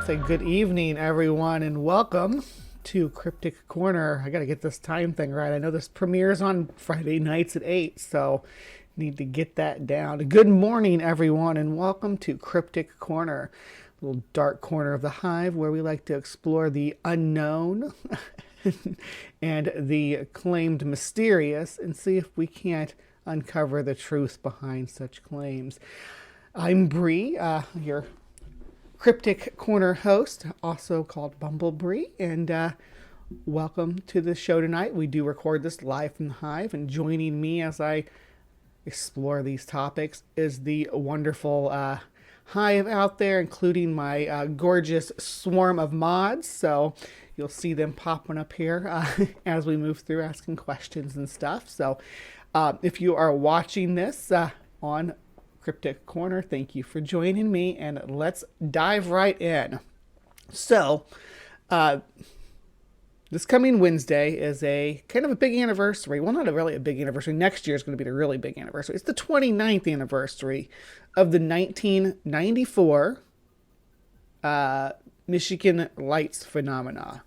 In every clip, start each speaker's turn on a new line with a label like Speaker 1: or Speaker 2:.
Speaker 1: say good evening, everyone, and welcome to Cryptic Corner. I gotta get this time thing right. I know this premieres on Friday nights at 8, so need to get that down. Good morning, everyone, and welcome to Cryptic Corner, a little dark corner of the Hive where we like to explore the unknown and the claimed mysterious and see if we can't uncover the truth behind such claims. I'm Bree, your Cryptic Corner host, also called Bumblebee, and welcome to the show tonight. We do record this live from the Hive, and joining me as I explore these topics is the wonderful Hive out there, including my gorgeous swarm of mods. So you'll see them popping up here as we move through, asking questions and stuff. So if you are watching this on Cryptic Corner, thank you for joining me, and let's dive right in. So, this coming Wednesday is a kind of a big anniversary. Well, not really a big anniversary. Next year is going to be the really big anniversary. It's the 29th anniversary of the 1994 Michigan Lights phenomena.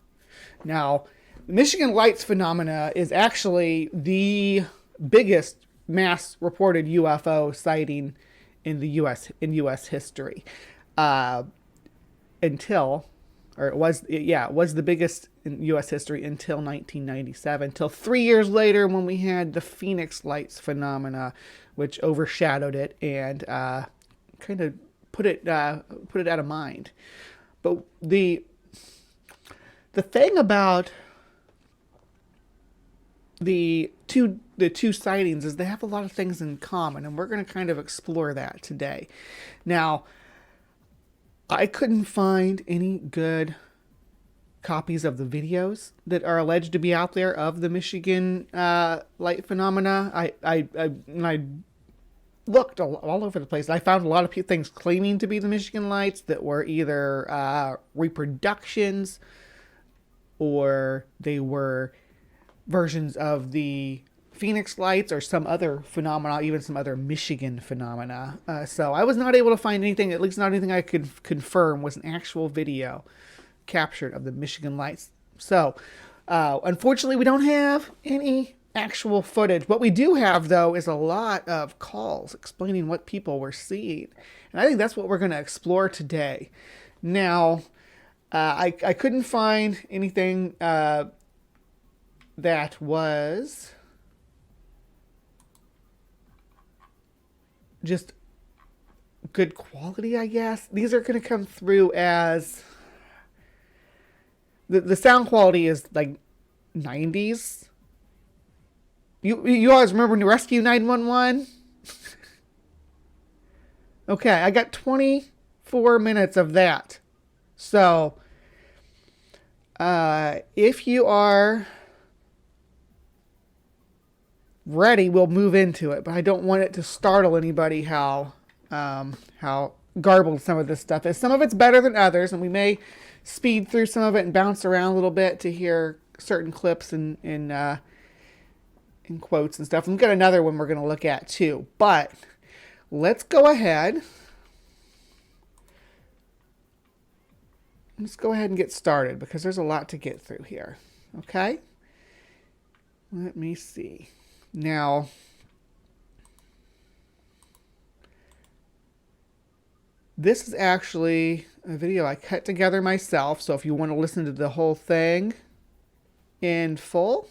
Speaker 1: Now, the Michigan Lights phenomena is actually the biggest mass reported UFO sighting in the U.S. history, it was the biggest in U.S. history until 1997, until 3 years later when we had the Phoenix Lights phenomena, which overshadowed it and kind of put it out of mind. But the thing about the two sightings is they have a lot of things in common, and we're going to kind of explore that today. Now, I couldn't find any good copies of the videos that are alleged to be out there of the Michigan light phenomena. I looked all over the place. I found a lot of things claiming to be the Michigan lights that were either reproductions or they were versions of the Phoenix Lights or some other phenomena, even some other Michigan phenomena. So I was not able to find anything, at least not anything I could confirm was an actual video captured of the Michigan Lights. So unfortunately, we don't have any actual footage. What we do have, though, is a lot of calls explaining what people were seeing. And I think that's what we're going to explore today. Now, I couldn't find anything that was just good quality, I guess. These are going to come through as the sound quality is like 90s. You always remember when you Rescue 911? Okay, I got 24 minutes of that. So if you are ready, we'll move into it, but I don't want it to startle anybody how garbled some of this stuff is. Some of it's better than others, and we may speed through some of it and bounce around a little bit to hear certain clips and in quotes and stuff. And we've got another one we're going to look at too, but let's go ahead. Let's go ahead and get started because there's a lot to get through here. Okay? Let me see. Now, this is actually a video I cut together myself, so if you want to listen to the whole thing in full,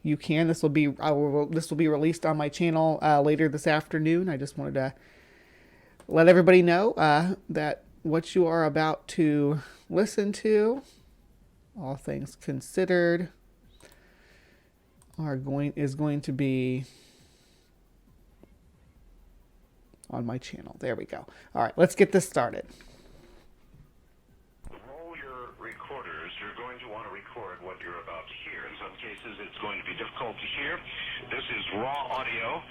Speaker 1: you can. This will be released on my channel later this afternoon. I just wanted to let everybody know that what you are about to listen to, all things considered, is going to be on my channel. There we go. All right, let's get this started.
Speaker 2: Roll your recorders. You're going to want to record what you're about to hear. In some cases, it's going to be difficult to hear. This is raw audio,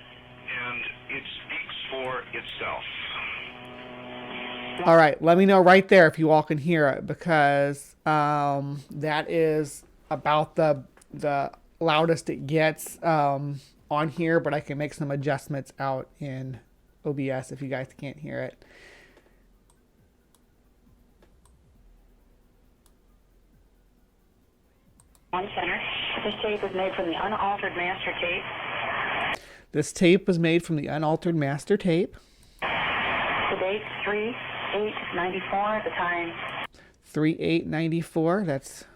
Speaker 2: and it speaks for itself.
Speaker 1: All right, let me know right there if you all can hear it, because that is about the loudest it gets on here, but I can make some adjustments out in OBS if you guys can't hear it.
Speaker 3: One center. This tape is made from the unaltered master tape.
Speaker 1: This tape was made from the unaltered master tape.
Speaker 3: The date 3/8/94. The time
Speaker 1: 3/8/94. That's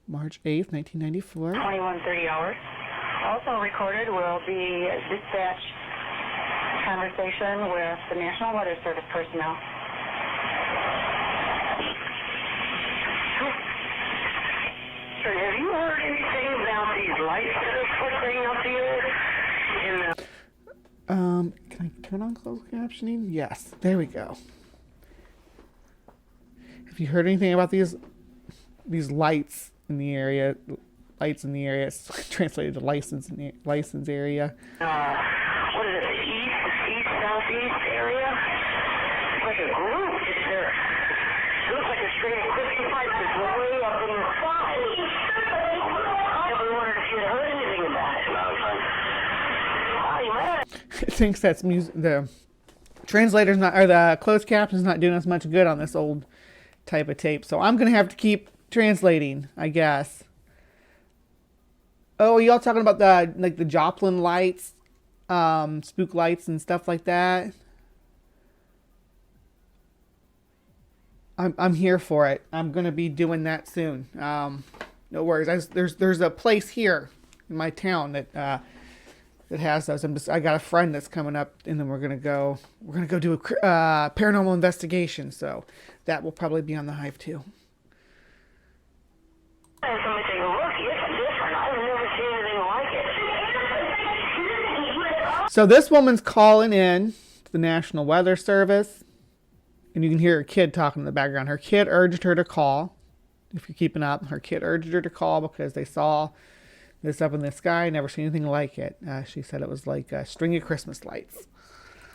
Speaker 1: March 8th, 1994.
Speaker 3: 21:30 hours. Also recorded will be a dispatch conversation with the National Weather Service personnel. So have you heard anything about these lights that are flickering up here?
Speaker 1: Can I turn on closed captioning? Yes, there we go. Have you heard anything about these lights in the area? Lights in the area. It's translated to license area.
Speaker 3: What is it? The east southeast area? It's like a group. It looks like a string of Christmas lights that's way up in the sky. I wondered if you had heard anything about it.
Speaker 1: It thinks that's music. The translator's not, or the closed caption's not doing us much good on this old type of tape. So I'm gonna have to keep translating, I guess. Oh, are y'all talking about the Joplin lights, spook lights and stuff like that? I'm here for it. I'm gonna be doing that soon. No worries. There's a place here in my town that has those. I got a friend that's coming up, and then we're gonna go do a paranormal investigation. So that will probably be on the Hive too.
Speaker 3: I'm going to take a look. It's different. I've never seen anything like it.
Speaker 1: So this woman's calling in to the National Weather Service, and you can hear her kid talking in the background. Her kid urged her to call. If you're keeping up, her kid urged her to call because they saw this up in the sky. Never seen anything like it. She said it was like a string of Christmas lights.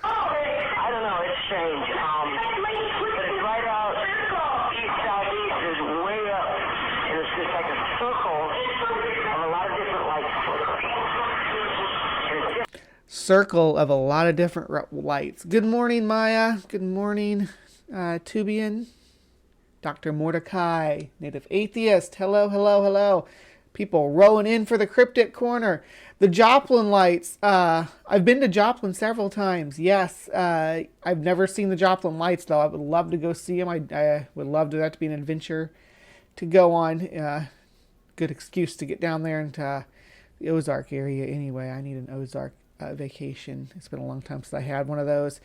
Speaker 3: I don't know. It's strange. But it's right out east southeast. It's way up, and it's just like a circle of a lot of different lights flickering.
Speaker 1: Circle of a lot of different lights. Good morning, Maya. Good morning, Tubian. Dr. Mordecai, Native Atheist. Hello, hello, hello. People rolling in for the Cryptic Corner. The Joplin lights. I've been to Joplin several times. Yes, I've never seen the Joplin lights, though. I would love to go see them. I would love that to be an adventure to go on. Good excuse to get down there into the Ozark area anyway. I need an Ozark vacation. It's been a long time since I had one of those.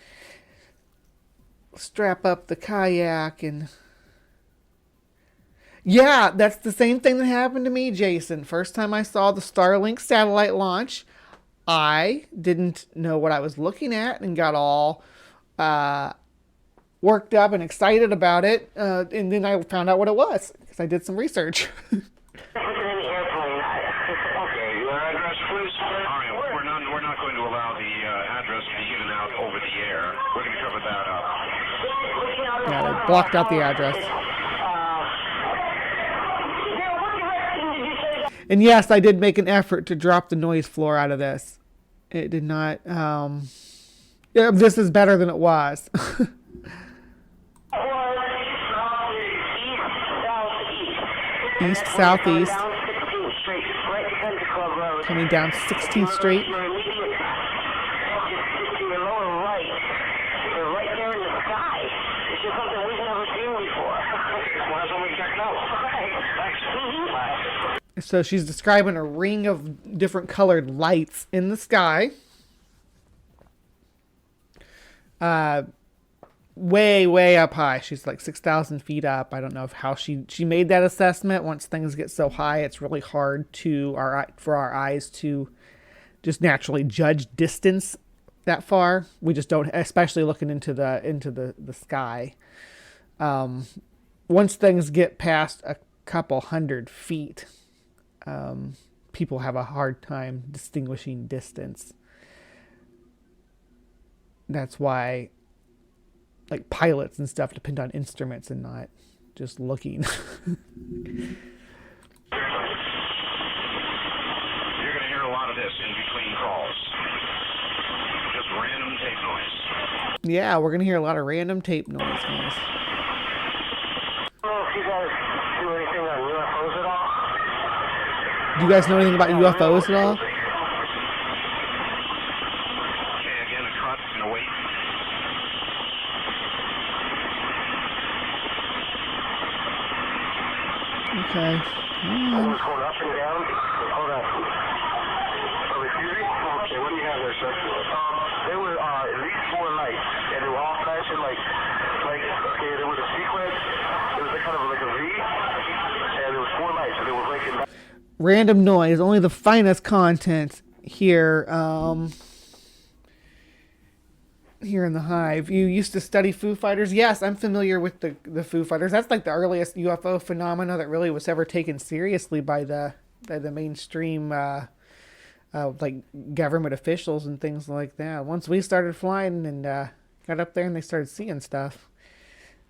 Speaker 1: Strap up the kayak and... Yeah, that's the same thing that happened to me, Jason. First time I saw the Starlink satellite launch, I didn't know what I was looking at and got all worked up and excited about it. And then I found out what it was because I did some research.
Speaker 2: Okay, your address, please. All right, we're not going to allow the address to be given out over the air. We're going to cover that up.
Speaker 1: Yeah, they blocked out the address. And yes, I did make an effort to drop the noise floor out of this. It did not. Yeah, this is better than it was. East, southeast. Coming down 16th Street. So she's describing a ring of different colored lights in the sky. Way, way up high. She's like 6,000 feet up. I don't know how she made that assessment. Once things get so high, it's really hard for our eyes to just naturally judge distance that far. We just don't, especially looking into the sky. Once things get past a couple hundred feet, people have a hard time distinguishing distance. That's why, like, pilots and stuff depend on instruments and not just looking.
Speaker 2: You're going to hear a lot of this in between calls. Just random tape noise.
Speaker 1: Yeah, we're going to hear a lot of random tape noise, guys.
Speaker 3: I don't know if you guys do anything on UFOs at all.
Speaker 1: Do you guys know anything about UFOs at all?
Speaker 2: Okay, again, a cut and a wait.
Speaker 1: Okay.
Speaker 3: Someone's going up and down. Hold on. Oh, excuse me? Okay, what do you have there, sir? There were at least 4 lights, and they were all flashing like, okay, there was a sequence. It was kind of like a V, and there was 4 lights, and they were blinking.
Speaker 1: Random noise, only the finest content here. Here in the Hive. You used to study Foo Fighters? Yes, I'm familiar with the Foo Fighters. That's like the earliest UFO phenomena that really was ever taken seriously by the mainstream like government officials and things like that. Once we started flying and got up there and they started seeing stuff,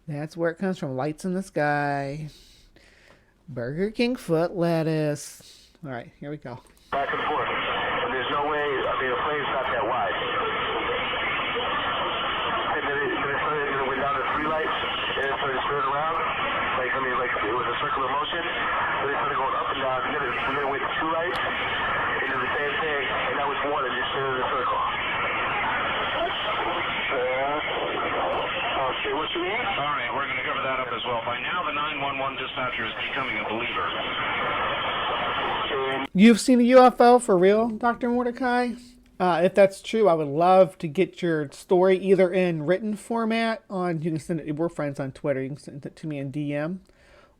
Speaker 1: that's where it comes from. Lights in the sky. Burger King foot lettuce. All right, here we go.
Speaker 3: Back and forth. And there's no way, I mean, the plane's not that wide. And then it went down to 3 lights, and it started spinning around. Like, I mean, like, it was a circular motion. Then it started going up and down, and then it went to 2 lights, and then the same thing, and that was 1, and just spinning in a circle. Okay, what you mean?
Speaker 2: All right, we're going to cover that up as well. By now, the 911 dispatcher is becoming a believer.
Speaker 1: You've seen a UFO for real, Dr. Mordecai? If that's true, I would love to get your story either in written format on, you can send it, we're friends on Twitter, you can send it to me in DM,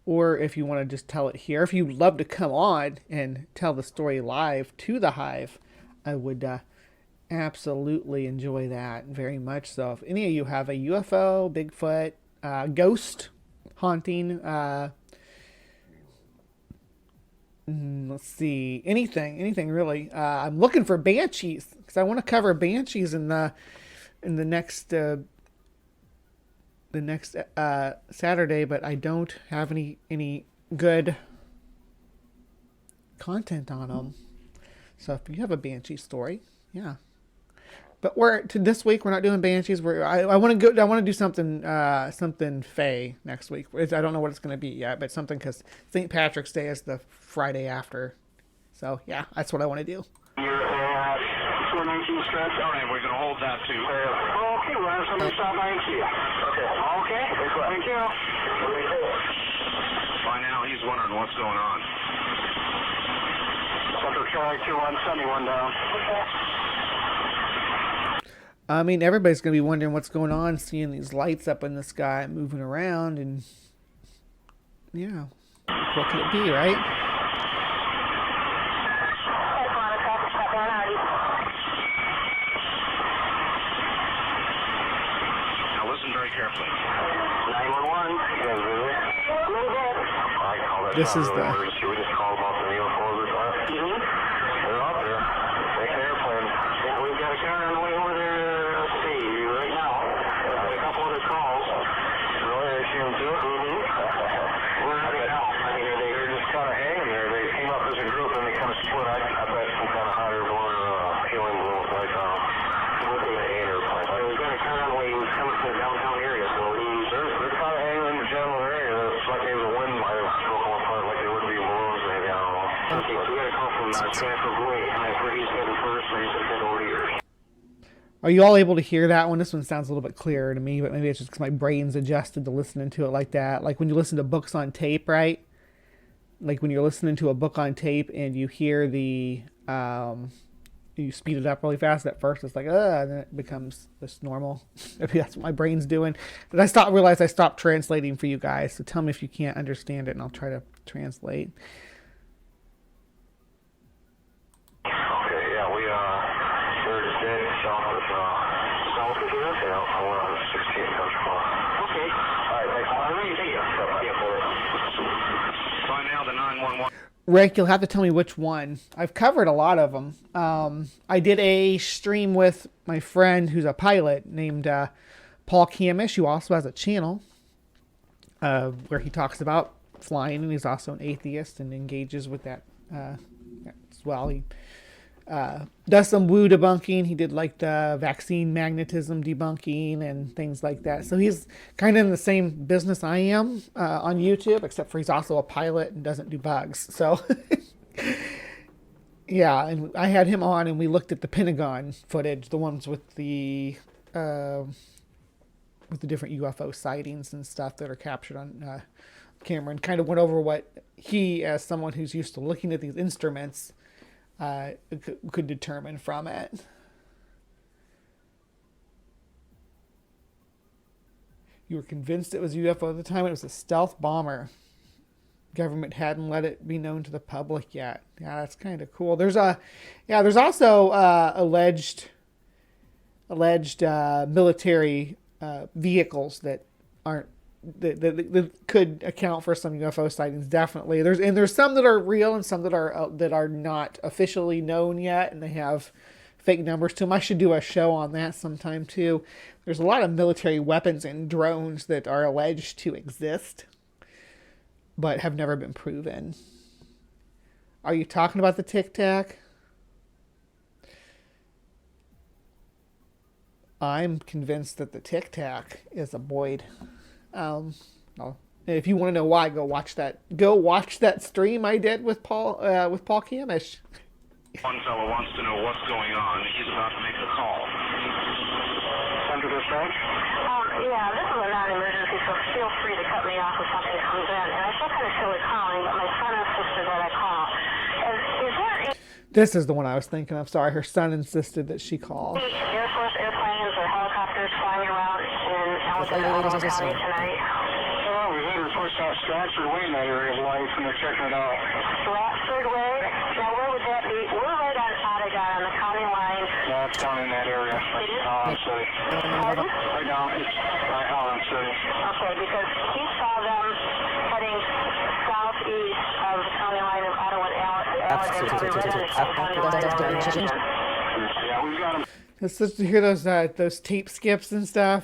Speaker 1: or if you want to just tell it here. If you'd love to come on and tell the story live to the Hive, I would absolutely enjoy that very much so. If any of you have a UFO, Bigfoot, ghost haunting, let's see, anything really. I'm looking for banshees because I want to cover banshees in the next Saturday, but I don't have any good content on them. So if you have a banshee story, yeah. But this week we're not doing banshees. I want to do something Fae next week. I don't know what it's going to be yet, but something, because St. Patrick's Day is the Friday after. So yeah, that's what I want to do.
Speaker 3: You're at 419 stretch.
Speaker 2: All right, we're going to hold that too.
Speaker 3: Okay, we'll have somebody stop by and see you. Okay. Thank you.
Speaker 2: By now, he's wondering what's going on.
Speaker 3: Central Charlie 2171 down.
Speaker 1: I mean, everybody's going to be wondering what's going on, seeing these lights up in the sky moving around, and yeah, what could it be, right?
Speaker 2: Now listen very carefully.
Speaker 3: 911. You guys ready? A little bit. I call that.
Speaker 1: This is the.
Speaker 3: Emergency. We just called about the UFOs or something. They're out there. Take an airplane. Yeah, we've got a car on the way over there. Right now. A couple other calls. Really, I see them too. Where are they now? I mean, they're just kind of hanging there. They came up as a group and they kind of split. I bet some kind of hot air balloon or helium balloon, like looking at an airplane. It was going to turn on the way he was coming from the downtown area, so they're kind of hanging in the general area. It's like maybe the wind might have broken apart, like they would be balloons, maybe. I don't know. Okay, so we got a call from Transfer Boy, and that's where he's heading first, and he's heading over here.
Speaker 1: Are you all able to hear that one? This one sounds a little bit clearer to me, but maybe it's just because my brain's adjusted to listening to it like that. Like when you listen to books on tape, right? Like when you're listening to a book on tape and you hear the, you speed it up really fast at first, it's like, and then it becomes this normal. Maybe that's what my brain's doing. But I realized I stopped translating for you guys. So tell me if you can't understand it and I'll try to translate.
Speaker 3: Okay, yeah, we're just dead south of here. Yeah, we're on 16th Country Club. Okay. All right, thanks. I really think you.
Speaker 2: By now, the 911.
Speaker 1: Rick, you'll have to tell me which one. I've covered a lot of them. I did a stream with my friend who's a pilot named Paul Camish, who also has a channel where he talks about flying, and he's also an atheist and engages with that as well. He does some woo debunking. He did like the vaccine magnetism debunking and things like that. So he's kind of in the same business I am on YouTube, except for he's also a pilot and doesn't do bugs. So Yeah, and I had him on, and we looked at the Pentagon footage, the ones with the different UFO sightings and stuff that are captured on camera, and kind of went over what he, as someone who's used to looking at these instruments, could determine from it. You were convinced it was a UFO at the time. It was a stealth bomber. Government hadn't let it be known to the public yet. Yeah, that's kind of cool. There's also alleged military vehicles that aren't that could account for some UFO sightings. Definitely, there's some that are real and some that are not officially known yet, and they have fake numbers to them. I should do a show on that sometime too. There's a lot of military weapons and drones that are alleged to exist, but have never been proven. Are you talking about the Tic Tac? I'm convinced that the Tic Tac is a Boyd. If you want to know why, go watch that stream I did with Paul Kamish.
Speaker 2: One fellow wants to know what's going on. He's about to make the call. Under dispatch?
Speaker 3: Yeah, this is a non-emergency, so feel free to cut me off if something comes in. And I feel kind of silly calling, but my son insisted that I call. Is there
Speaker 1: This is the one I was thinking of. Sorry, her son insisted that she call.
Speaker 3: Air Force airplanes or helicopters flying around in Alexander County tonight?
Speaker 2: Oh, we've had reports out Stratford Way in that area of life, and they're checking it out.
Speaker 3: Stratford Way? Now, where would that be? We're right on Ottagon on the county line.
Speaker 2: No, it's down in that area.
Speaker 3: It is?
Speaker 2: Holland City.
Speaker 3: Pardon?
Speaker 2: Right now, it's right Holland City.
Speaker 3: Okay, because he saw them heading southeast of the county line of Ottawa and Alexander, probably right on the county line.
Speaker 2: Yeah, we've got them.
Speaker 1: Let's just hear those tape skips and stuff.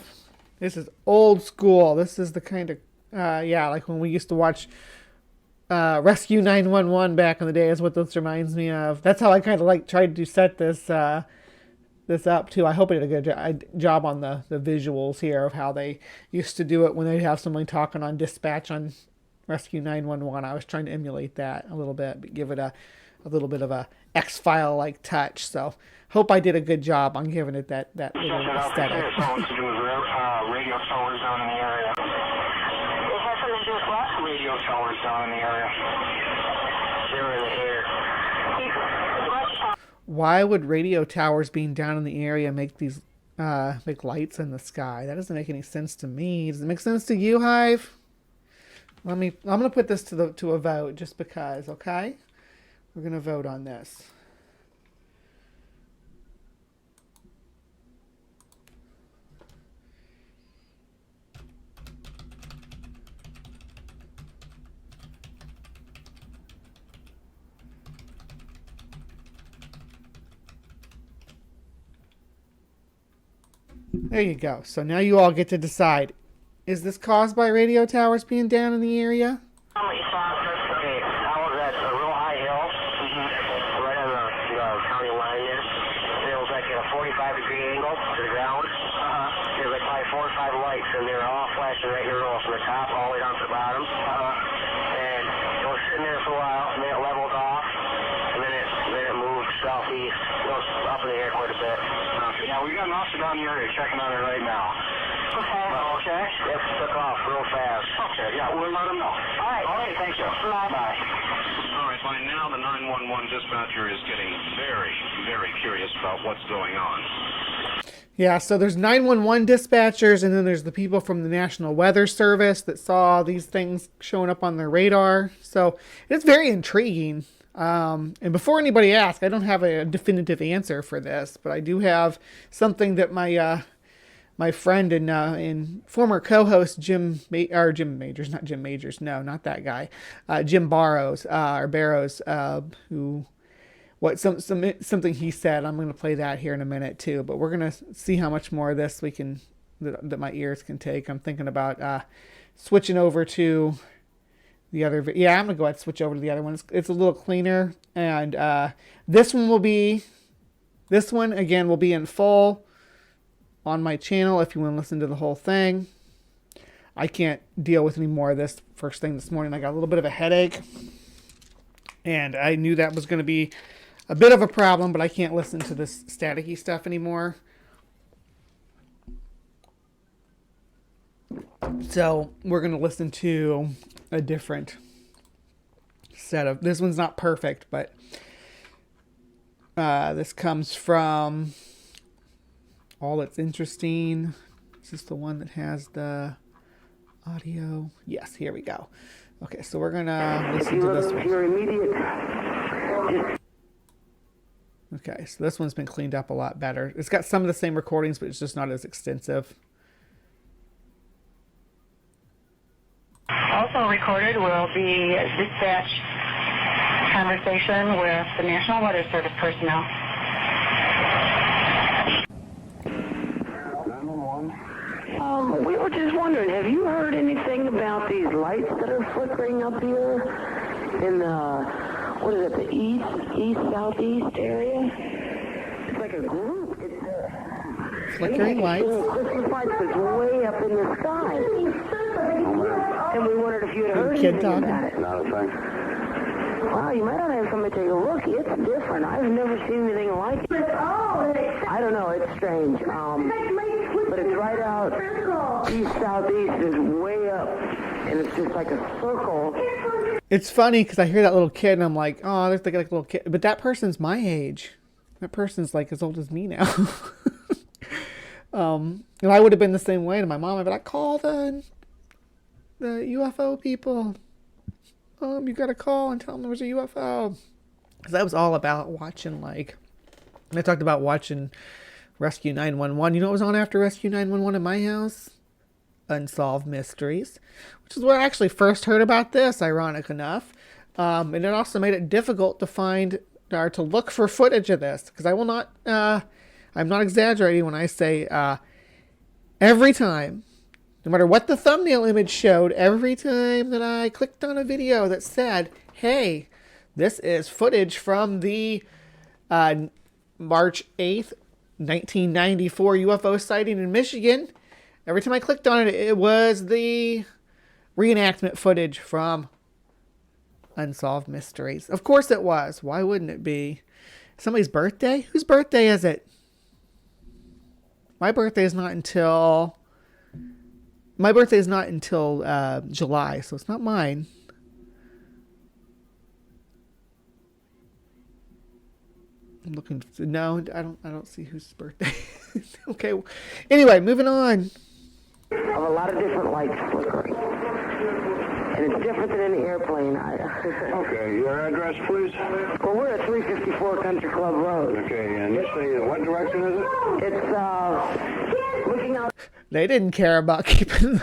Speaker 1: This is old school. This is the kind of like when we used to watch Rescue 911 back in the day is what this reminds me of. That's how I kind of tried to set this up too. I hope I did a good job on the visuals here of how they used to do it when they'd have someone talking on dispatch on Rescue 911. I was trying to emulate that a little bit, but give it a little bit of a X-File like touch. So hope I did a good job on giving it that little aesthetic.
Speaker 2: It has something to do with radio towers down in the area.
Speaker 3: It has something to do with what?
Speaker 2: Radio towers down in the area. They're in the air.
Speaker 1: Why would radio towers being down in the area make these make lights in the sky? That doesn't make any sense to me. Does it make sense to you, Hive? I'm gonna put this to a vote just because, okay? We're gonna vote on this. There you go. So now you all get to decide. Is this caused by radio towers being down in the area?
Speaker 2: Okay, I was at a real high hill, right on the county line there. And it was like at a 45-degree angle to the ground. There was like probably 4 or 5 lights, and they were all flashing right in a row from the top all the way down to the bottom. And it was sitting there for a while, and then it leveled off, and then it moved southeast. It was up in the air quite a bit. Yeah, we got an officer down the area checking on it right now.
Speaker 3: Okay.
Speaker 2: Okay. It took off real fast. Okay, yeah, we'll let them know.
Speaker 3: All right.
Speaker 2: All right, thank you.
Speaker 3: Bye.
Speaker 2: Bye. All right, by now the 911 dispatcher is getting very, very curious about what's going on.
Speaker 1: Yeah, so there's 911 dispatchers, and then there's the people from the National Weather Service that saw these things showing up on their radar. So it's very intriguing. And before anybody asks, I don't have a definitive answer for this, but I do have something that my friend and former co-host Jim Majors, not Jim Majors, no, not that guy, Jim Barrows, something he said. I'm going to play that here in a minute too, but we're going to see how much more of this that my ears can take. I'm thinking about switching over to the other. Yeah, I'm going to go ahead and switch over to the other one. It's a little cleaner, and this one again will be in full on my channel if you want to listen to the whole thing. I can't deal with any more of this first thing this morning. I got a little bit of a headache, and I knew that was going to be a bit of a problem, but I can't listen to this staticky stuff anymore. So we're going to listen to a different set of... This one's not perfect, but this comes from All That's Interesting. Is this the one that has the audio? Yes, here we go. Okay, so we're going to listen to this one. Okay, so this one's been cleaned up a lot better. It's got some of the same recordings, but it's just not as extensive.
Speaker 3: Also recorded will be a dispatch conversation with the National Weather Service personnel.
Speaker 2: 911. We were just wondering, have you heard anything about these lights that are flickering up here in the, what is it, the east-southeast area? It's like a group. It's
Speaker 1: flickering lights.
Speaker 2: Christmas lights that's way up in the sky. And we wondered if you had heard anything about it.
Speaker 4: Not a thing.
Speaker 2: Wow, you might not have somebody take a look. It's different. I've never seen anything like it. I don't know. It's strange. But it's right out east-southeast. It's way up. And it's just like a circle.
Speaker 1: It's funny because I hear that little kid and I'm like, oh, there's like a little kid. But that person's my age. That person's like as old as me now. And I would have been the same way to my mom. I'd be like, call the UFO people. You got to call and tell them there was a UFO. Because that was all about watching, like, I talked about watching Rescue 911. You know what was on after Rescue 911 in my house? Unsolved Mysteries, which is where I actually first heard about this, ironic enough. And it also made it difficult to find or to look for footage of this. Because I will not, I'm not exaggerating when I say every time, no matter what the thumbnail image showed, every time that I clicked on a video that said, hey, this is footage from the March 8th, 1994 UFO sighting in Michigan, every time I clicked on it, it was the reenactment footage from Unsolved Mysteries. Of course it was. Why wouldn't it be? Somebody's birthday? Whose birthday is it? My birthday is not until July, so it's not mine. I'm looking. No, I don't see whose birthday. Okay. Anyway, moving on.
Speaker 2: Of a lot of different lights flickering. And it's different than any airplane.
Speaker 4: Okay, your address, please?
Speaker 2: Well, we're at 354 Country Club Road.
Speaker 4: Okay, and you say what direction is it?
Speaker 2: It's looking out.
Speaker 1: They didn't care about keeping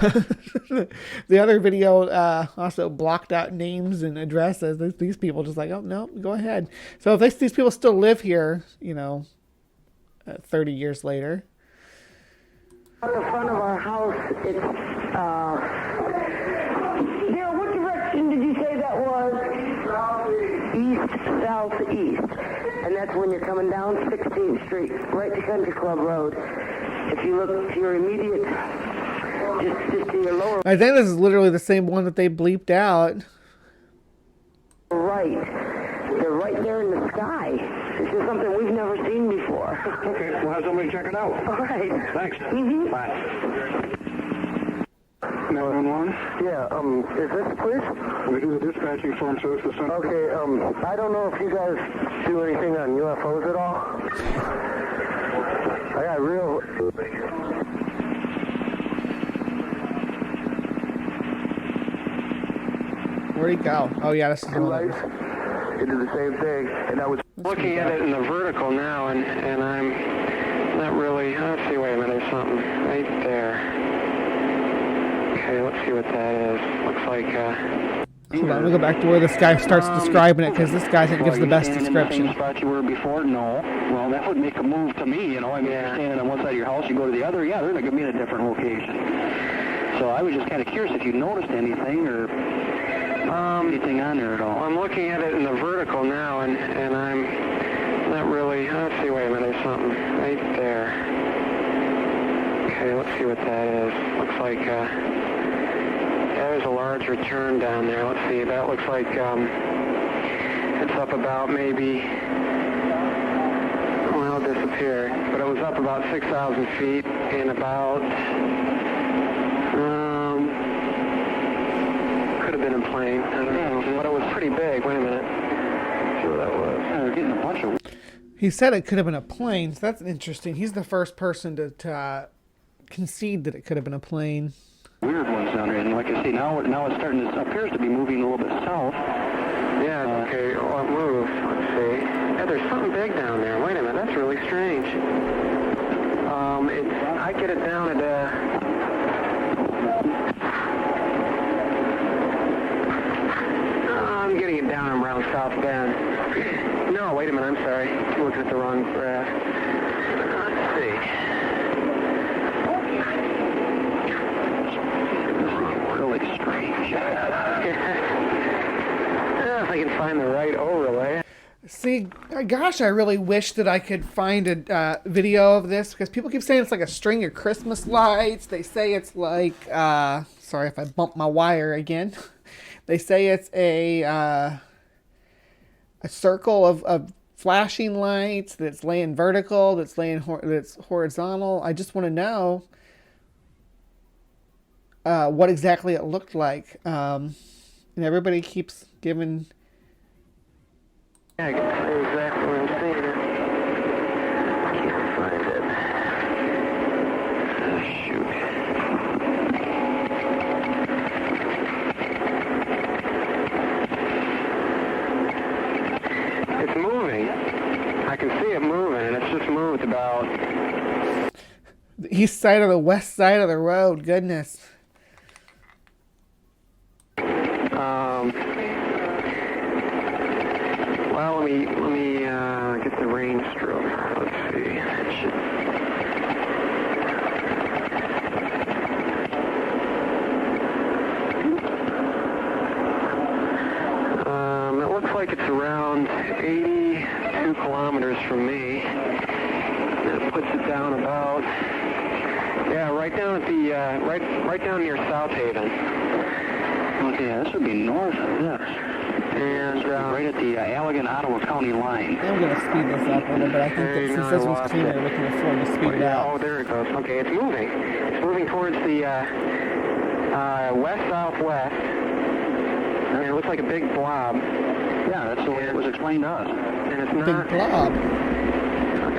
Speaker 1: the other video also blocked out names and addresses. These people just like, oh, no, go ahead. So if these people still live here, 30 years later.
Speaker 2: At the front of our house, it's, Daryl, what direction did you say that was? East-southeast. And that's when you're coming down 16th Street, right to Country Club Road. If you look to your immediate, just to your lower...
Speaker 1: I think this is literally the same one that they bleeped out.
Speaker 2: Right. They're right there in the sky. This is something we've never seen before.
Speaker 4: Okay, we'll have somebody check it out.
Speaker 2: All right.
Speaker 4: Thanks.
Speaker 2: Mm-hmm.
Speaker 4: Bye. 911?
Speaker 2: Yeah, is this the police?
Speaker 4: We do the dispatching from Services Center.
Speaker 2: Okay, I don't know if you guys do anything on UFOs at all. I got real...
Speaker 1: Where'd he go? Oh, yeah, this is the one.
Speaker 2: It did the same thing, and I was
Speaker 5: looking at it in the vertical now, and I'm not really... Let's see, wait a minute, there's something right there. Okay, let's see what that is. Looks like...
Speaker 1: Hold on, we'll go back to where this guy starts describing it, because this guy, I think, gives the best description.
Speaker 5: In the same spot you were before? No. Well, that would make a move to me, I mean, you're standing on one side of your house, you go to the other, yeah, they're going to be in a different location. So I was just kind of curious if you noticed anything, or anything on there at all. I'm looking at it in the vertical now, and I'm not really... Let's see, wait a minute, there's something right there. Okay, let's see what that is. Looks like... there's a large return down there. Let's see, that looks like... it's
Speaker 6: up about maybe, well, it disappeared, but it was up about 6,000 feet in about, could have been a plane, I don't know, but it was pretty big. Wait a minute. Let's see what that was.
Speaker 5: They're getting a bunch of...
Speaker 1: He said it could have been a plane, so that's interesting. He's the first person to concede that it could have been a plane.
Speaker 5: Weird ones down there, and like I say, now it's starting to, appears to be moving a little bit south.
Speaker 6: Yeah, okay, well, it moved. Let's see. Yeah, there's something big down there. Wait a minute, that's really strange. I get it down at, I'm getting it down around South Bend. No, wait a minute, I'm sorry. I'm looking at the wrong graph. Let's see.
Speaker 5: Really strange.
Speaker 6: Yeah, if I can find the right overlay.
Speaker 1: See, gosh, I really wish that I could find a video of this, because people keep saying it's like a string of Christmas lights. They say it's like, sorry if I bumped my wire again. They say it's a circle of flashing lights that's laying vertical, that's horizontal. I just want to know what exactly it looked like. And everybody keeps giving...
Speaker 6: Yeah, I can say exactly where I'm seeing it. Can't find it. Shoot. It's moving. I can see it moving, and it's just moved about...
Speaker 1: The east side of the west side of the road, goodness.
Speaker 6: Well, let me get the range stroke. Let's see. It looks like it's around 82 kilometers from me. That puts it down about, yeah, right down at the right down near South Haven.
Speaker 5: Okay, this would be north of this.
Speaker 6: And
Speaker 5: right at the Allegan-Ottawa County line.
Speaker 1: I'm going to speed this up a little bit. I think that since this one's cleaner, we can afford to speed it up.
Speaker 6: Oh, there it goes. Okay, it's moving. It's moving towards the west-southwest. And it looks like a big blob.
Speaker 5: Yeah, that's the way it was explained to us.
Speaker 6: And it's not...
Speaker 1: Big blob.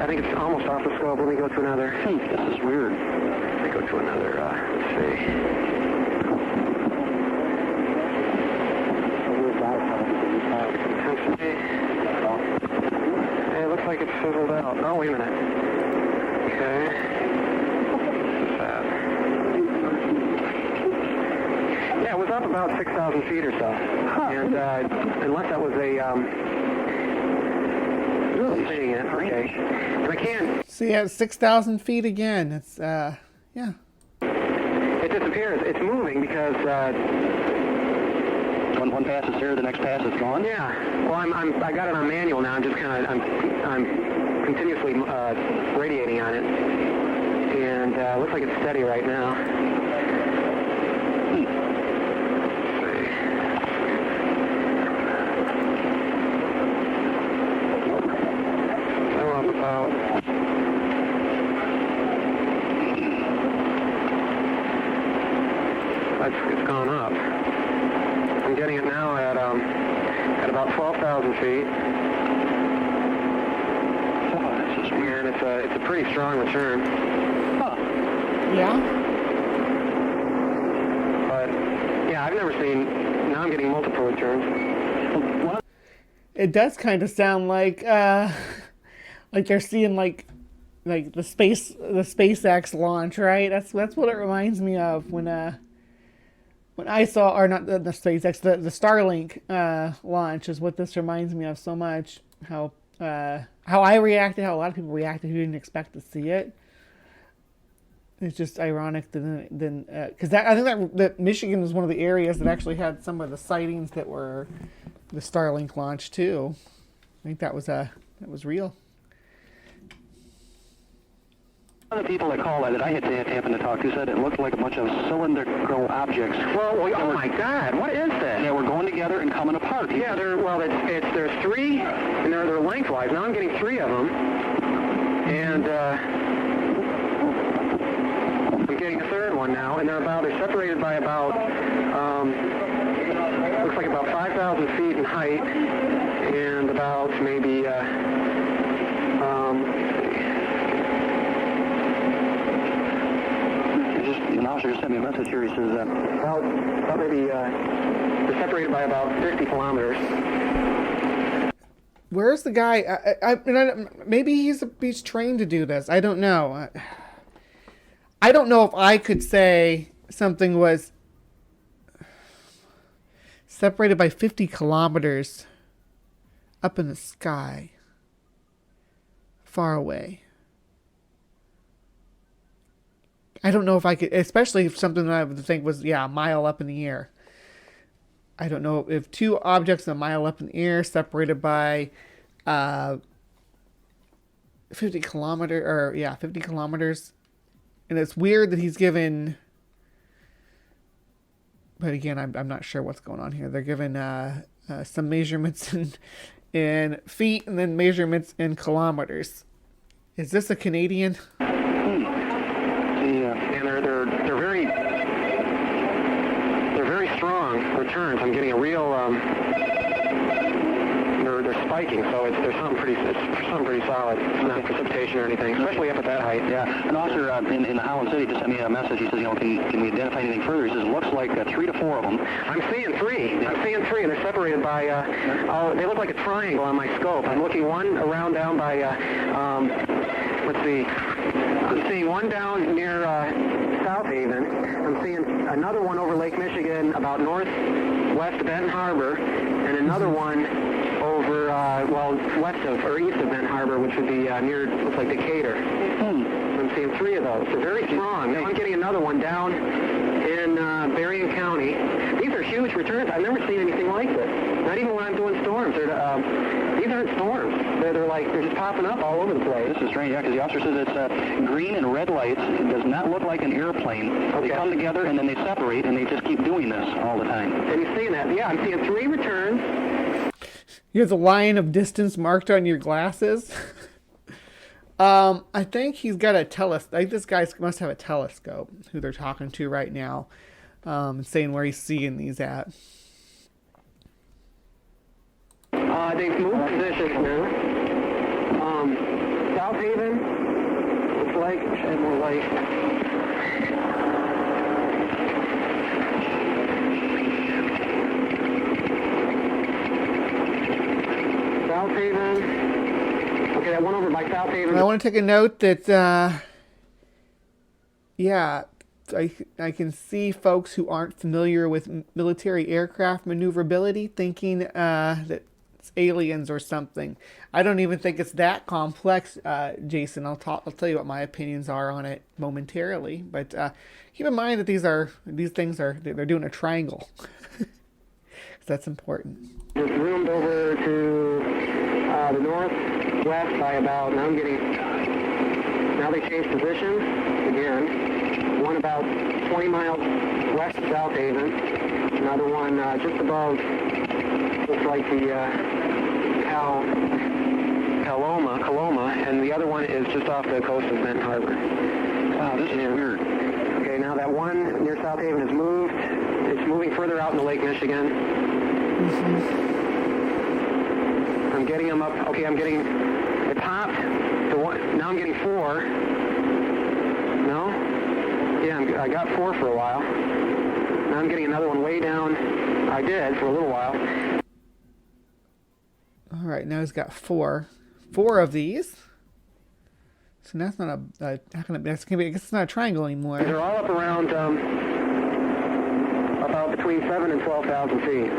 Speaker 6: I think it's almost off the scope. Let me go to another...
Speaker 5: This is weird.
Speaker 6: Let me go to another, let's see. Hey, it looks like it's fizzled out. Oh, wait a minute. Okay. What's that? Yeah, it was up about 6,000 feet or so. And unless that was a... really seeing it. Okay. And I can't...
Speaker 1: See, at 6,000 feet again. It's, yeah.
Speaker 6: It disappears. It's moving because...
Speaker 5: When one pass is here, the next pass is gone?
Speaker 6: Yeah. Well, I got it on manual now. I'm just kind of, I'm continuously radiating on it. And looks like it's steady right now. Let's see. So up about... It's gone up. I'm getting it now at about 12,000 feet.
Speaker 5: Oh, that's just weird.
Speaker 6: And it's a pretty strong return.
Speaker 5: Huh.
Speaker 1: Yeah?
Speaker 6: But yeah, I've never seen. Now I'm getting multiple returns.
Speaker 1: It does kind of sound like you're seeing like the SpaceX launch, right? That's what it reminds me of when I saw, or not the SpaceX, the Starlink launch is what this reminds me of so much. How I reacted, how a lot of people reacted who didn't expect to see it. It's just ironic because I think that Michigan was one of the areas that actually had some of the sightings that were the Starlink launch too. I think that was real.
Speaker 5: One of the people that called that I had happened to talk to said it looked like a bunch of cylindrical objects.
Speaker 6: Well, oh my God, what is that?
Speaker 5: Yeah, we're going together and coming apart.
Speaker 6: Yeah, there's three, and they're lengthwise. Now I'm getting three of them, and I'm getting a third one now, and they're separated by about, looks like about 5,000 feet in height, and about maybe,
Speaker 5: An officer just sent me a message here. He says,
Speaker 6: about maybe, they're separated by about 50 kilometers.
Speaker 1: Where's the guy? Maybe he's trained to do this. I don't know. I don't know if I could say something was separated by 50 kilometers up in the sky, far away. I don't know if I could, especially if something that I would think was, a mile up in the air. I don't know if two objects a mile up in the air separated by 50 kilometers. And it's weird that he's given, but again, I'm not sure what's going on here. They're given some measurements in feet and then measurements in kilometers. Is this a Canadian?
Speaker 6: And they're very strong returns. I'm getting a real they're spiking, so there's something pretty solid. It's not precipitation or anything, especially up at that height.
Speaker 5: yeah, an officer in the Holland City just sent me a message. He says, can we identify anything further? He says, looks like 3 to 4 of them.
Speaker 6: I'm seeing three, and they're separated by they look like a triangle on my scope. I'm looking one around down by let's see. I'm seeing one down near South Haven. I'm seeing another one over Lake Michigan, about northwest of Benton Harbor, and another one over, west of, or east of Benton Harbor, which would be near, looks like Decatur. I'm seeing three of those. They're very strong. Now I'm getting another one down in Berrien County. These are huge returns. I've never seen anything like this. Not even when I'm doing storms. These aren't storms. They're just popping up all over the place.
Speaker 5: This is strange, because the officer says it's green and red lights. It does not look like an airplane.
Speaker 6: Okay.
Speaker 5: They come together and then they separate, and they just keep doing this all the time.
Speaker 6: And you're seeing that? Yeah, I'm seeing three returns.
Speaker 1: You have the line of distance marked on your glasses. I think he's got a telescope. I think this guy must have a telescope, who they're talking to right now, saying where he's seeing these at.
Speaker 6: They've moved positions now. South Haven, looks like, and more light. South Haven. Okay, that one over by South Haven.
Speaker 1: I want to take a note that, I can see folks who aren't familiar with military aircraft maneuverability thinking that it's aliens or something. I don't even think it's that complex, Jason. I'll tell you what my opinions are on it momentarily. But keep in mind that they're doing a triangle. That's important.
Speaker 6: Just zoomed over to the northwest by about, now they changed positions again. One about 20 miles west of South Haven. Another one just above, looks like the Coloma, and the other one is just off the coast of Benton Harbor.
Speaker 5: Wow, this is weird.
Speaker 6: Okay, now that one near South Haven has moved. It's moving further out into Lake Michigan.
Speaker 1: Mm-hmm.
Speaker 6: I'm getting them up. Okay, I'm getting it popped. Now I'm getting 4. No? Yeah, I got 4 for a while. Now I'm getting another one way down. I did for a little while.
Speaker 1: All right, now he's got 4 of these. So that's not I guess it's not a triangle anymore.
Speaker 6: They're all up around about between 7,000 and 12,000 feet.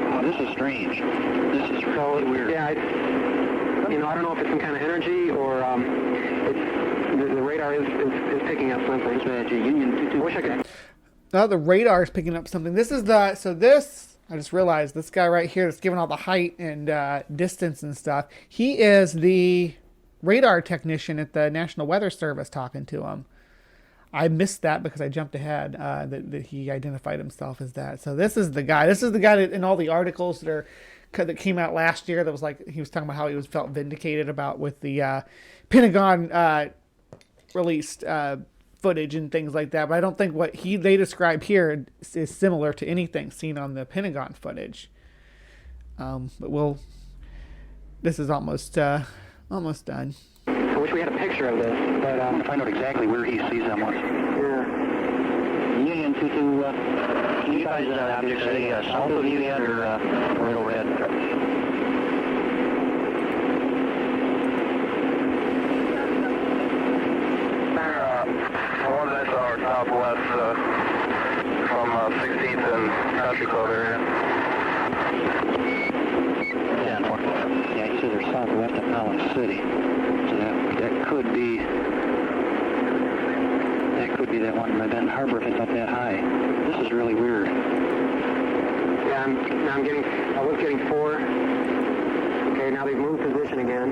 Speaker 5: Oh, this is strange. This is really weird.
Speaker 6: Yeah, I don't know if it's some kind of energy or the radar is picking up something. I wish I could.
Speaker 1: Oh, the radar is picking up something. I just realized this guy right here that's giving all the height and distance and stuff. He is the radar technician at the National Weather Service talking to him. I missed that because I jumped ahead, that he identified himself as that. So this is the guy. This is the guy that in all the articles that came out last year that was like, he was talking about how he felt vindicated about with the Pentagon released footage and things like that. But I don't think what they describe here is similar to anything seen on the Pentagon footage. But this is almost done.
Speaker 6: I wish we had a picture of this, but
Speaker 5: Find out exactly where he sees them.
Speaker 6: yeah.
Speaker 5: Union 22, you guys objects south of Union or right overhead?
Speaker 2: One that's our southwest from 16th and Country Club area.
Speaker 5: Yeah, he said they're southwest of College City. So that could be that one by Ben Harbor if it's up that high. This is really weird.
Speaker 6: Yeah, I was getting 4. Okay, now they've moved position again.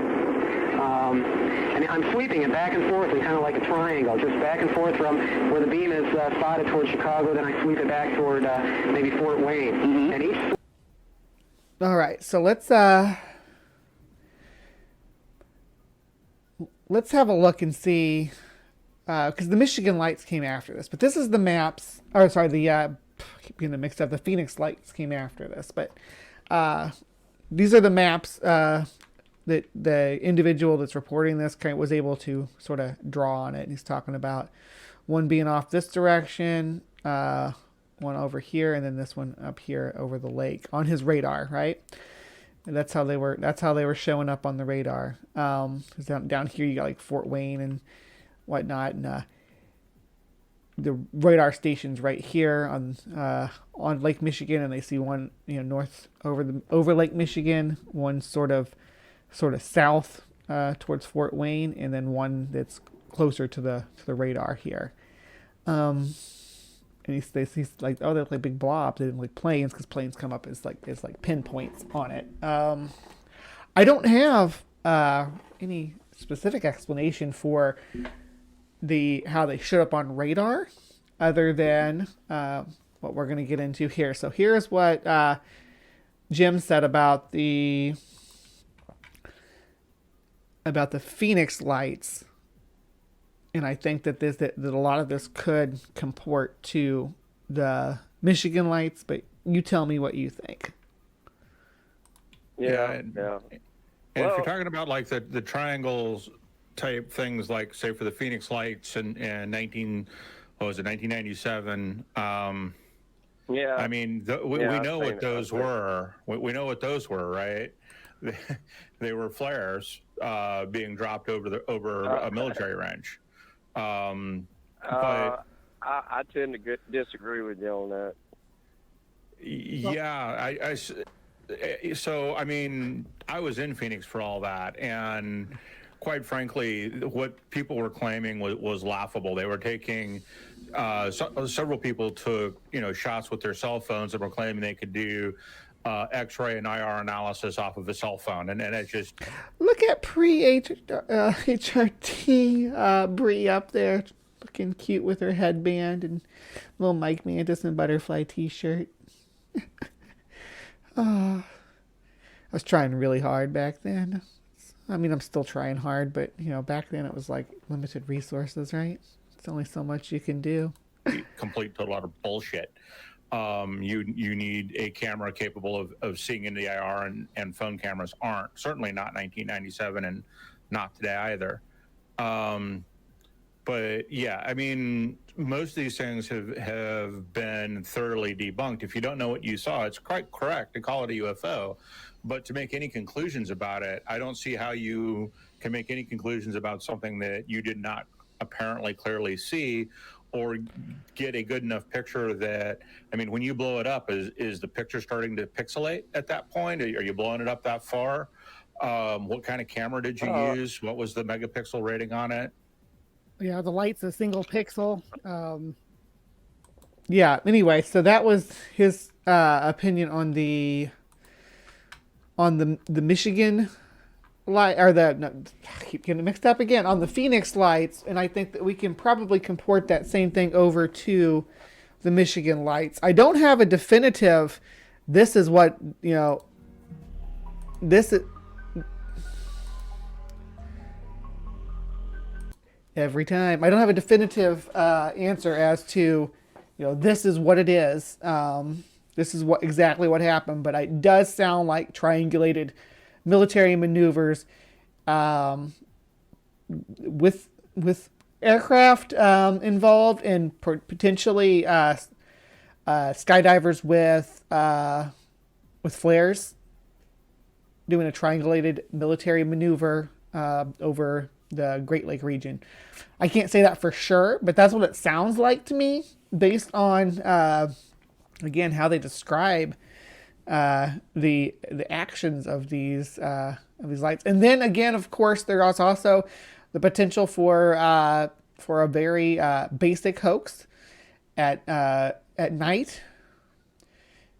Speaker 6: And I'm sweeping it back and forth and kind of like a triangle, just back and forth from where the beam is spotted towards Chicago, then I sweep it back toward maybe Fort Wayne. Mm-hmm. And each...
Speaker 1: All right, so let's have a look and see, because the Michigan lights came after this, but this is the maps. Or sorry, I keep getting them mixed up. The Phoenix lights came after this, but these are the maps that the individual that's reporting this was able to sort of draw on it. He's talking about one being off this direction, one over here, and then this one up here over the lake on his radar, right? And that's how they were showing up on the radar. 'Cause down here you got like Fort Wayne and whatnot, and the radar station's right here on Lake Michigan, and they see one north over Lake Michigan, one sort of south towards Fort Wayne, and then one that's closer to the radar here. And he's like, oh, they're like big blobs. They didn't like planes, because planes come up as like pinpoints on it. I don't have any specific explanation for how they showed up on radar, other than what we're going to get into here. So here's what Jim said about the Phoenix lights. And I think that a lot of this could comport to the Michigan lights, but you tell me what you think.
Speaker 7: Yeah. And if you're talking about like the triangles type things, like say for the Phoenix lights in 1997.
Speaker 2: Yeah.
Speaker 7: I mean, we know what those were. We know what those were, right? They were flares being dropped over a military range. But
Speaker 2: I tend to disagree with you on that.
Speaker 7: Yeah, so I mean, I was in Phoenix for all that, and quite frankly, what people were claiming was laughable. They were taking several people took shots with their cell phones and were claiming they could do X-ray and IR analysis off of a cell phone, and it just
Speaker 1: look at HRT Bree up there, looking cute with her headband and little Mike Mantis and butterfly T-shirt. I was trying really hard back then. I mean, I'm still trying hard, but back then it was like limited resources, right? It's only so much you can do.
Speaker 7: Complete total utter bullshit. You need a camera capable of seeing into the IR, and phone cameras aren't. Certainly not 1997, and not today either. But yeah, I mean, most of these things have been thoroughly debunked. If you don't know what you saw, it's quite correct to call it a UFO. But to make any conclusions about it, I don't see how you can make any conclusions about something that you did not apparently clearly see, or get a good enough picture that, I mean, when you blow it up, is the picture starting to pixelate at that point? Are you blowing it up that far? What kind of camera did you use? What was the megapixel rating on it?
Speaker 1: Yeah, the light's a single pixel. Yeah, anyway, so that was his opinion on the Michigan light, or I keep getting mixed up again, on the Phoenix lights, and I think that we can probably comport that same thing over to the Michigan lights. I don't have a definitive, this is what, this is, every time. I don't have a definitive answer as to, this is what it is. This is exactly what happened, but it does sound like triangulated military maneuvers with aircraft involved, and potentially skydivers with flares doing a triangulated military maneuver over the Great Lake region. I can't say that for sure, but that's what it sounds like to me, based on again how they describe the actions of these lights. And then again, of course, there's also the potential for a very basic hoax at night.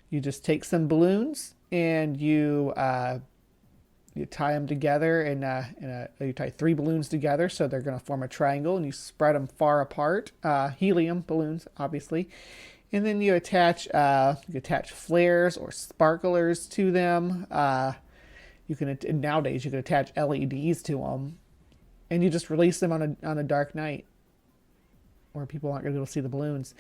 Speaker 1: You just take some balloons and you tie them together you tie 3 balloons together, so they're going to form a triangle, and you spread them far apart. Helium balloons, obviously. And then you attach flares or sparklers to them. Nowadays you can attach LEDs to them, and you just release them on a dark night where people aren't going to be able to see the balloons.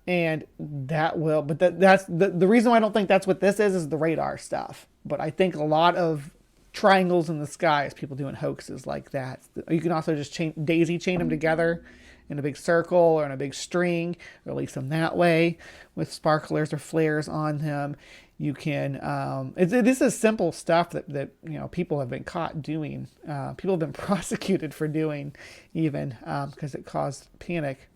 Speaker 1: And that will, but that's the reason why I don't think that's what this is the radar stuff. But I think a lot of triangles in the sky is people doing hoaxes like that. You can also just daisy chain them together in a big circle or in a big string, release them that way with sparklers or flares on them. You can, this is simple stuff that people have been caught doing. People have been prosecuted for doing, even because it caused panic.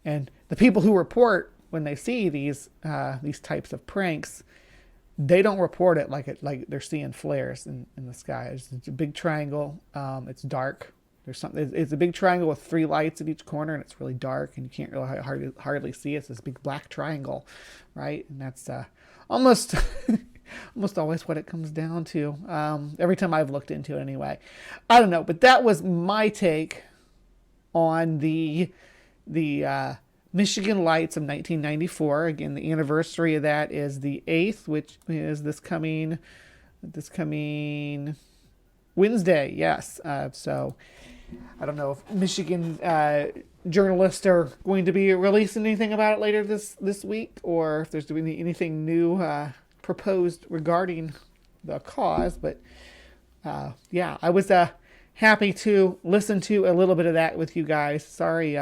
Speaker 1: And the people who report when they see these types of pranks, they don't report it like they're seeing flares in the sky. It's a big triangle. It's dark. It's a big triangle with 3 lights at each corner, and it's really dark, and you can't really hardly see it. It's this big black triangle, right? And that's almost always what it comes down to. Every time I've looked into it, anyway. I don't know, but that was my take on the Michigan Lights of 1994. Again, the anniversary of that is the 8th, which is this coming Wednesday. Yes. So I don't know if Michigan journalists are going to be releasing anything about it later this week, or if there's anything new proposed regarding the cause. But yeah, I was happy to listen to a little bit of that with you guys. Sorry,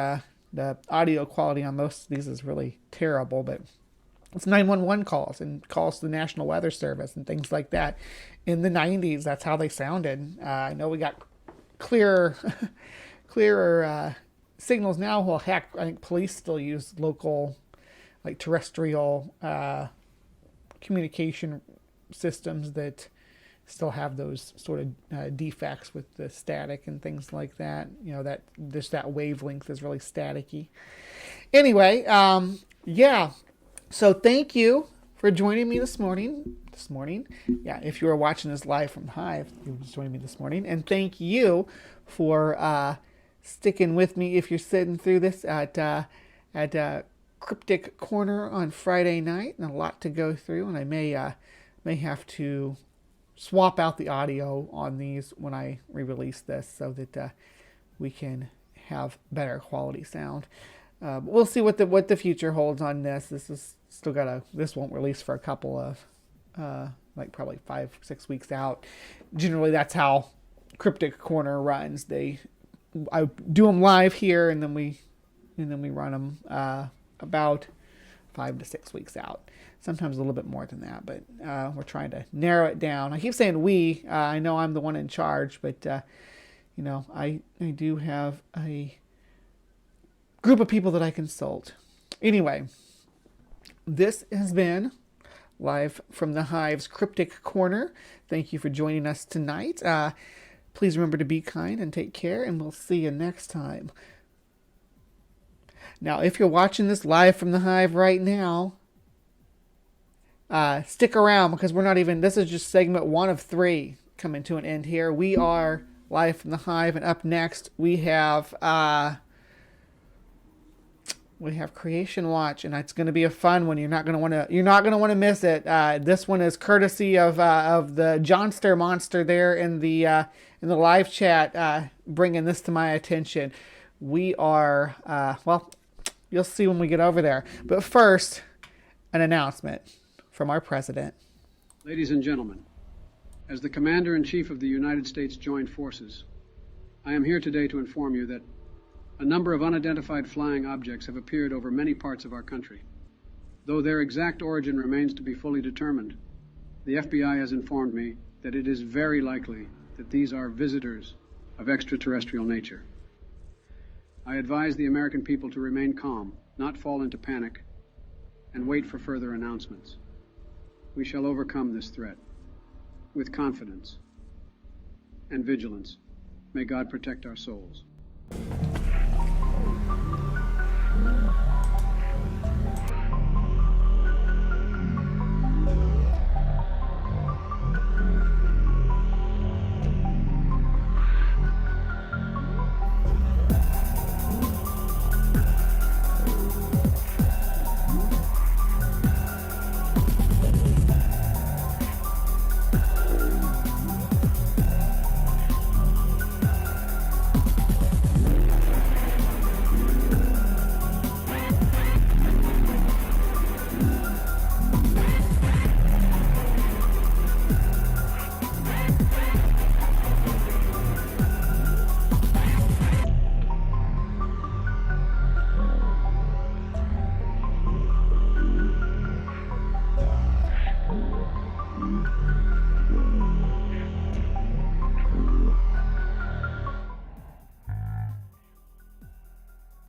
Speaker 1: the audio quality on most of these is really terrible, but it's 911 calls and calls to the National Weather Service and things like that. In the 90s, that's how they sounded. I know we got clearer signals now. Well, heck, I think police still use local, like terrestrial communication systems that still have those sort of defects with the static and things like that. That just that wavelength is really staticky. Anyway, yeah. So thank you for joining me this morning. Yeah, if you were watching this live from Hive, you were joining me this morning. And thank you for sticking with me if you're sitting through this at Cryptic Corner on Friday night. And a lot to go through, and I may have to swap out the audio on these when I re-release this so that we can have better quality sound. We'll see what the future holds on this. This is still this won't release for a couple of probably 5-6 weeks out. Generally, that's how Cryptic Corner runs. I do them live here, and then we run them about 5 to 6 weeks out. Sometimes a little bit more than that, but we're trying to narrow it down. I keep saying we. I know I'm the one in charge, but I do have a group of people that I consult. Anyway, this has been live from the Hive's Cryptic Corner. Thank you for joining us tonight. Please remember to be kind and take care, and we'll see you next time. Now, if you're watching this live from the Hive right now, stick around, because this is just segment 1 of 3. coming to an end here. We are live from the Hive, and up next we have Creation Watch, and it's going to be a fun one. You're not going to want to miss it. This one is courtesy of the Johnster Monster there in the live chat, bringing this to my attention. We are well, you'll see when we get over there. But first, an announcement from our president.
Speaker 8: Ladies and gentlemen, as the Commander-in-Chief of the United States Joint Forces, I am here today to inform you that a number of unidentified flying objects have appeared over many parts of our country. Though their exact origin remains to be fully determined, the FBI has informed me that it is very likely that these are visitors of extraterrestrial nature. I advise the American people to remain calm, not fall into panic, and wait for further announcements. We shall overcome this threat with confidence and vigilance. May God protect our souls.